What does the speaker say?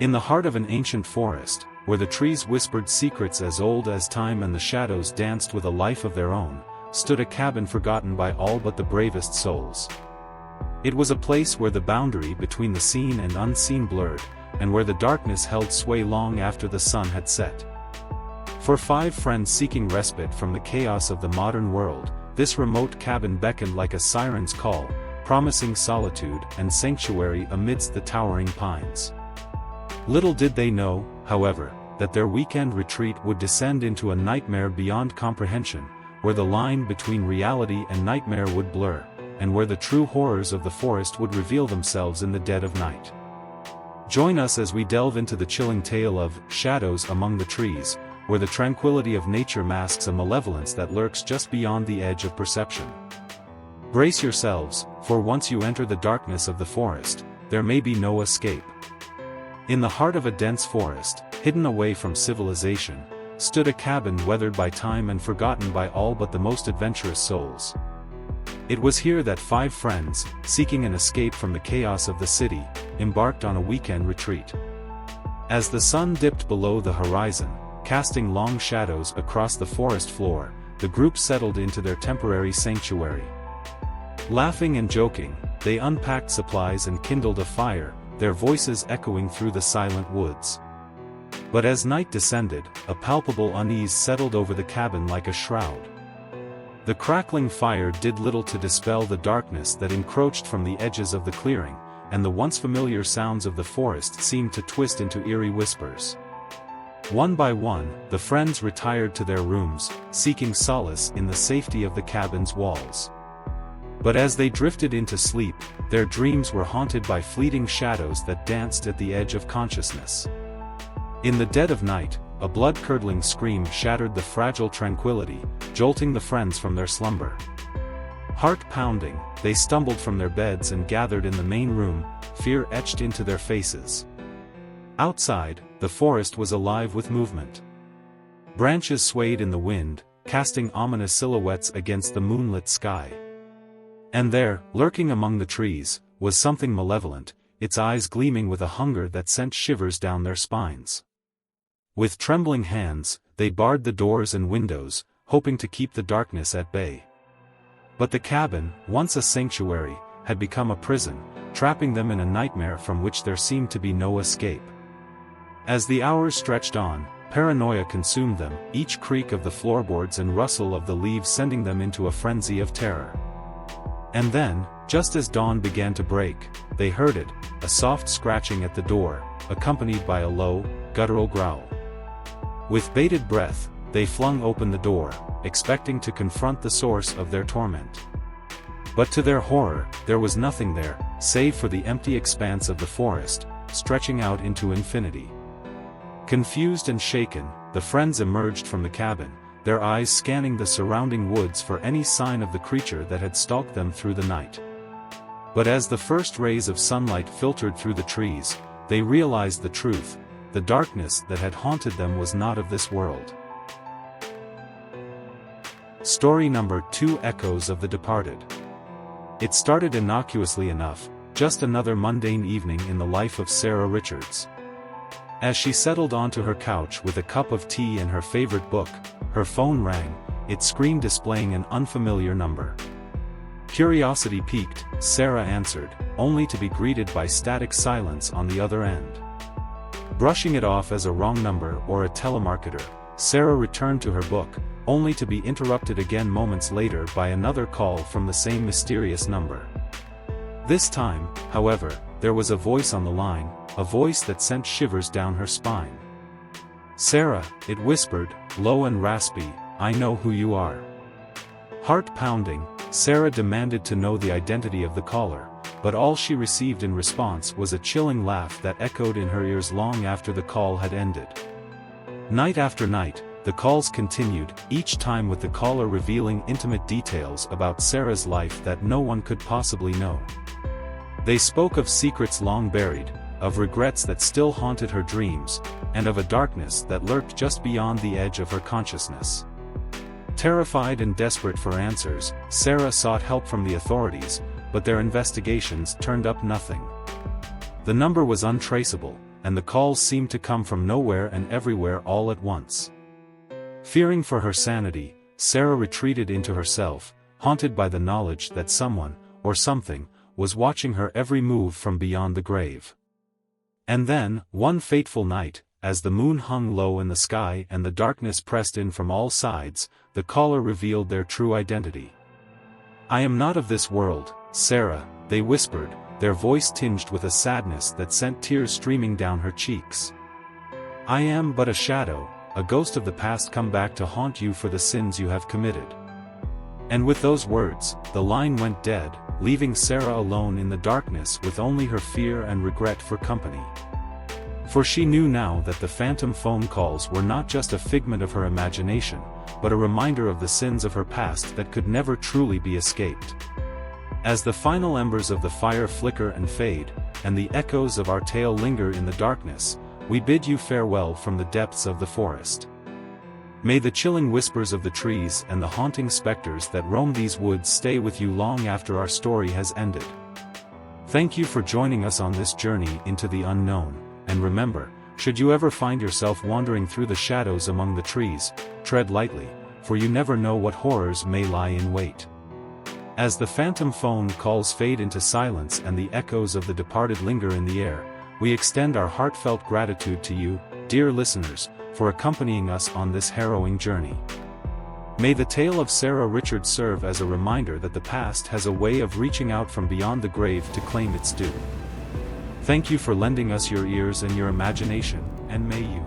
In the heart of an ancient forest, where the trees whispered secrets as old as time and the shadows danced with a life of their own, stood a cabin forgotten by all but the bravest souls. It was a place where the boundary between the seen and unseen blurred, and where the darkness held sway long after the sun had set. For 5 friends seeking respite from the chaos of the modern world, this remote cabin beckoned like a siren's call, promising solitude and sanctuary amidst the towering pines. Little did they know, however, that their weekend retreat would descend into a nightmare beyond comprehension, where the line between reality and nightmare would blur, and where the true horrors of the forest would reveal themselves in the dead of night. Join us as we delve into the chilling tale of Shadows Among the Trees, where the tranquility of nature masks a malevolence that lurks just beyond the edge of perception. Brace yourselves, for once you enter the darkness of the forest, there may be no escape. In the heart of a dense forest, hidden away from civilization, stood a cabin weathered by time and forgotten by all but the most adventurous souls. It was here that 5 friends, seeking an escape from the chaos of the city, embarked on a weekend retreat. As the sun dipped below the horizon, casting long shadows across the forest floor, the group settled into their temporary sanctuary. Laughing and joking, they unpacked supplies and kindled a fire, their voices echoing through the silent woods. But as night descended, a palpable unease settled over the cabin like a shroud. The crackling fire did little to dispel the darkness that encroached from the edges of the clearing, and the once familiar sounds of the forest seemed to twist into eerie whispers. One by one, the friends retired to their rooms, seeking solace in the safety of the cabin's walls. But as they drifted into sleep, their dreams were haunted by fleeting shadows that danced at the edge of consciousness. In the dead of night, a blood-curdling scream shattered the fragile tranquility, jolting the friends from their slumber. Heart-pounding, they stumbled from their beds and gathered in the main room, fear etched into their faces. Outside, the forest was alive with movement. Branches swayed in the wind, casting ominous silhouettes against the moonlit sky. And there, lurking among the trees, was something malevolent, its eyes gleaming with a hunger that sent shivers down their spines. With trembling hands, they barred the doors and windows, hoping to keep the darkness at bay. But the cabin, once a sanctuary, had become a prison, trapping them in a nightmare from which there seemed to be no escape. As the hours stretched on, paranoia consumed them, each creak of the floorboards and rustle of the leaves sending them into a frenzy of terror. And then, just as dawn began to break, they heard it, a soft scratching at the door, accompanied by a low, guttural growl. With bated breath, they flung open the door, expecting to confront the source of their torment. But to their horror, there was nothing there, save for the empty expanse of the forest, stretching out into infinity. Confused and shaken, the friends emerged from the cabin, their eyes scanning the surrounding woods for any sign of the creature that had stalked them through the night. But as the first rays of sunlight filtered through the trees, they realized the truth: the darkness that had haunted them was not of this world. Story number 2: Echoes of the Departed. It started innocuously enough, just another mundane evening in the life of Sarah Richards. As she settled onto her couch with a cup of tea and her favorite book, her phone rang, its screen displaying an unfamiliar number. Curiosity piqued, Sarah answered, only to be greeted by static silence on the other end. Brushing it off as a wrong number or a telemarketer, Sarah returned to her book, only to be interrupted again moments later by another call from the same mysterious number. This time, however, there was a voice on the line, a voice that sent shivers down her spine. "Sarah," it whispered, low and raspy, "I know who you are." Heart pounding, Sarah demanded to know the identity of the caller, but all she received in response was a chilling laugh that echoed in her ears long after the call had ended. Night after night, the calls continued, each time with the caller revealing intimate details about Sarah's life that no one could possibly know. They spoke of secrets long buried, of regrets that still haunted her dreams, and of a darkness that lurked just beyond the edge of her consciousness. Terrified and desperate for answers, Sarah sought help from the authorities, but their investigations turned up nothing. The number was untraceable, and the calls seemed to come from nowhere and everywhere all at once. Fearing for her sanity, Sarah retreated into herself, haunted by the knowledge that someone, or something, was watching her every move from beyond the grave. And then, one fateful night, as the moon hung low in the sky and the darkness pressed in from all sides, the caller revealed their true identity. "I am not of this world, Sarah," they whispered, their voice tinged with a sadness that sent tears streaming down her cheeks. "I am but a shadow, a ghost of the past come back to haunt you for the sins you have committed." And with those words, the line went dead, leaving Sarah alone in the darkness with only her fear and regret for company. For she knew now that the phantom phone calls were not just a figment of her imagination, but a reminder of the sins of her past that could never truly be escaped. As the final embers of the fire flicker and fade, and the echoes of our tale linger in the darkness, we bid you farewell from the depths of the forest. May the chilling whispers of the trees and the haunting specters that roam these woods stay with you long after our story has ended. Thank you for joining us on this journey into the unknown, and remember, should you ever find yourself wandering through the shadows among the trees, tread lightly, for you never know what horrors may lie in wait. As the phantom phone calls fade into silence and the echoes of the departed linger in the air, we extend our heartfelt gratitude to you, dear listeners, for accompanying us on this harrowing journey. May the tale of Sarah Richards serve as a reminder that the past has a way of reaching out from beyond the grave to claim its due. Thank you for lending us your ears and your imagination, and may you